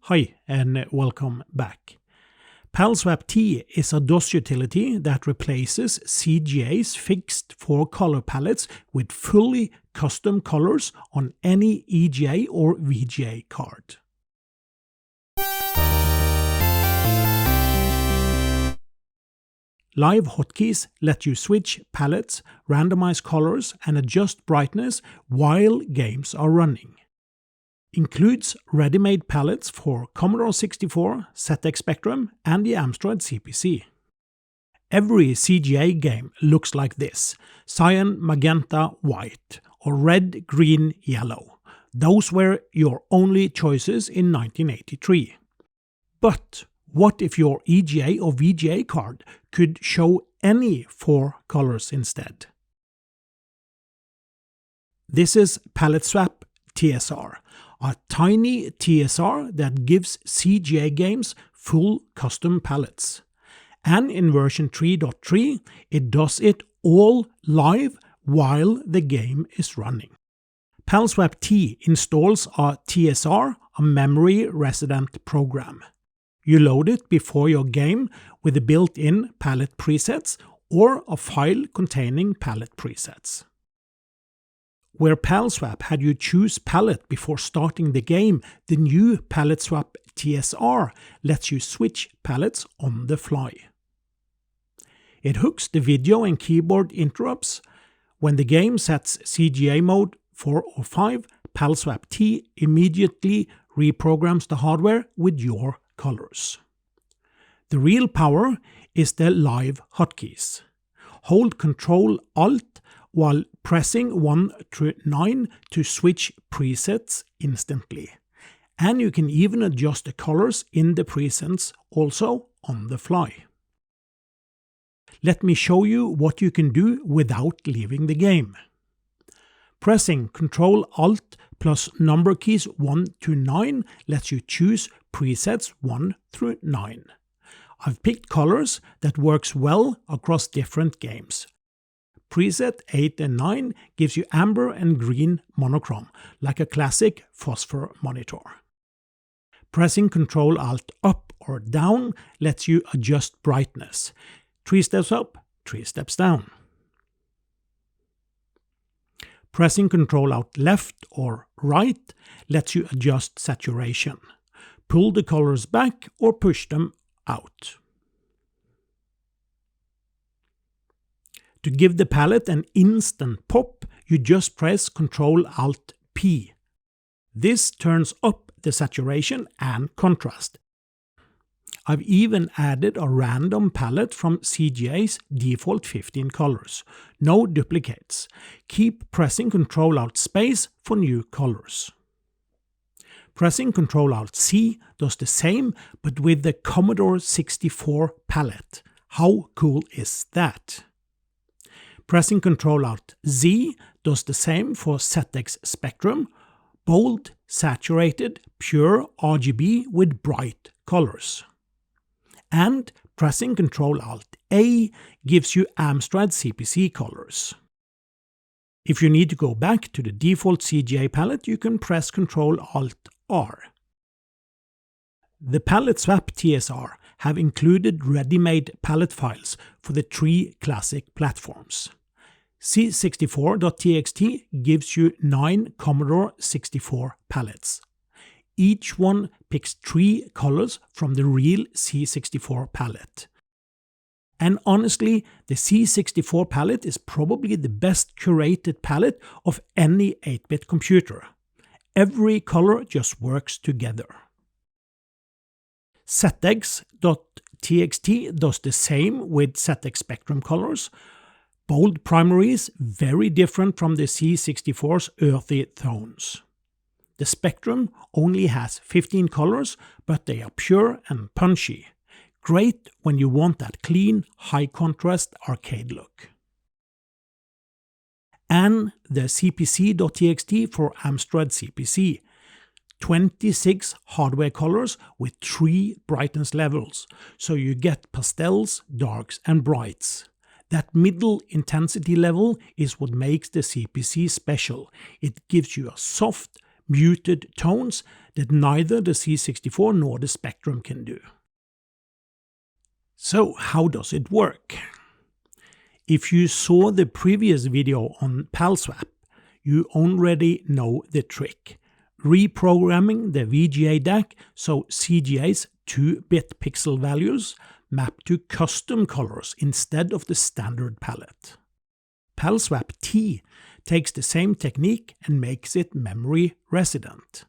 Hi and welcome back. PalSwapT is a DOS utility that replaces CGA's fixed 4-color palettes with fully custom colors on any EGA or VGA card. Live hotkeys let you switch palettes, randomize colors, and adjust brightness while games are running. Includes ready-made palettes for Commodore 64, ZX Spectrum, and the Amstrad CPC. Every CGA game looks like this: cyan, magenta, white, or red, green, yellow. Those were your only choices in 1983. But what if your EGA or VGA card could show any 4 colors instead? This is PalSwap TSR, a tiny TSR that gives CGA games full custom palettes. And in version 3.3, it does it all live while the game is running. PalSwapT installs a TSR, a memory resident program. You load it before your game with the built-in palette presets or a file containing palette presets. Where PalSwap had you choose palette before starting the game, the new PalSwap TSR lets you switch palettes on the fly. It hooks the video and keyboard interrupts. When the game sets CGA mode 4 or 5, PalSwapT immediately reprograms the hardware with your colors. The real power is the live hotkeys. Hold Ctrl-Alt while pressing 1 through 9 to switch presets instantly. And you can even adjust the colors in the presets also on the fly. Let me show you what you can do without leaving the game. Pressing Ctrl-Alt plus number keys 1 to 9 lets you choose presets 1 through 9. I've picked colors that works well across different games. Preset 8 and 9 gives you amber and green monochrome, like a classic phosphor monitor. Pressing Ctrl-Alt up or down lets you adjust brightness. 3 steps up, 3 steps down. Pressing Ctrl-Alt left or right lets you adjust saturation. Pull the colors back or push them out. To give the palette an instant pop, you just press Ctrl-Alt-P. This turns up the saturation and contrast. I've even added a random palette from CGA's default 15 colors. No duplicates. Keep pressing Ctrl-Alt-Space for new colors. Pressing Ctrl-Alt-C does the same, but with the Commodore 64 palette. How cool is that? Pressing Ctrl-Alt-Z does the same for ZX Spectrum, bold, saturated, pure RGB with bright colors. And pressing Ctrl-Alt-A gives you Amstrad CPC colors. If you need to go back to the default CGA palette, you can press Ctrl-Alt-R. The PalSwap TSR have included ready-made palette files for the 3 classic platforms. C64.txt gives you 9 Commodore 64 palettes. Each one picks 3 colors from the real C64 palette. And honestly, the C64 palette is probably the best curated palette of any 8-bit computer. Every color just works together. ZX.txt does the same with ZX Spectrum colors. Bold primaries, very different from the C64's earthy tones. The Spectrum only has 15 colors, but they are pure and punchy. Great when you want that clean, high-contrast arcade look. And the CPC.txt for Amstrad CPC. 26 hardware colors with 3 brightness levels, so you get pastels, darks and brights. That middle intensity level is what makes the CPC special. It gives you a soft, muted tones that neither the C64 nor the Spectrum can do. So how does it work? If you saw the previous video on PalSwap, you already know the trick. Reprogramming the VGA DAC so CGA's 2-bit pixel values map to custom colors instead of the standard palette. PalSwapT takes the same technique and makes it memory resident.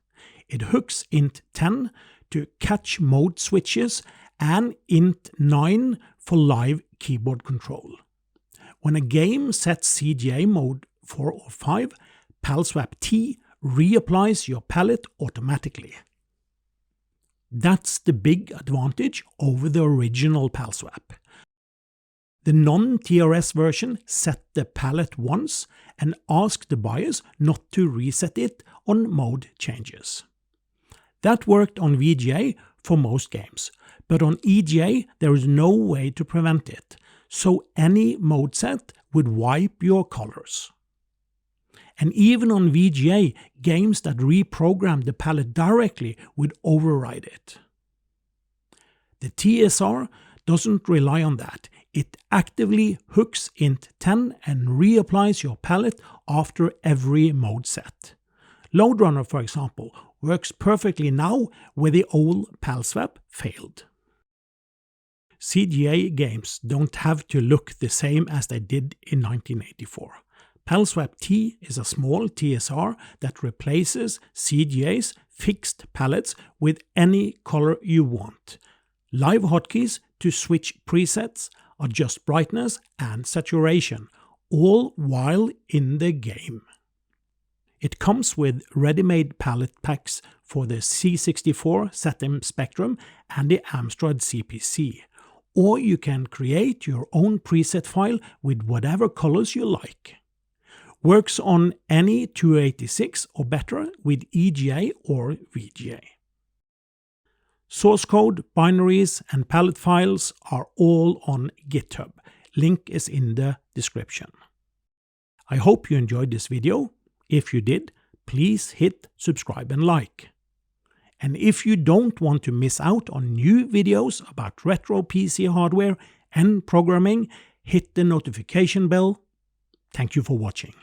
It hooks int10 to catch mode switches and int9 for live keyboard control. When a game sets CGA mode 4 or 5, PalSwapT reapplies your palette automatically. That's the big advantage over the original PalSwap. The non-TRS version set the palette once and asked the BIOS not to reset it on mode changes. That worked on VGA for most games, but on EGA there is no way to prevent it, so any mode set would wipe your colors. And even on VGA, games that reprogram the palette directly would override it. The TSR doesn't rely on that. It actively hooks int10 and reapplies your palette after every mode set. LoadRunner, for example, works perfectly now where the old PalSwap failed. CGA games don't have to look the same as they did in 1984. PalSwapT is a small TSR that replaces CGA's fixed palettes with any color you want. Live hotkeys to switch presets, adjust brightness and saturation, all while in the game. It comes with ready-made palette packs for the C64, ZM Spectrum and the Amstrad CPC, or you can create your own preset file with whatever colors you like. Works on any 286 or better with EGA or VGA. Source code, binaries and palette files are all on GitHub. Link is in the description. I hope you enjoyed this video. If you did, please hit subscribe and like. And if you don't want to miss out on new videos about retro PC hardware and programming, hit the notification bell. Thank you for watching.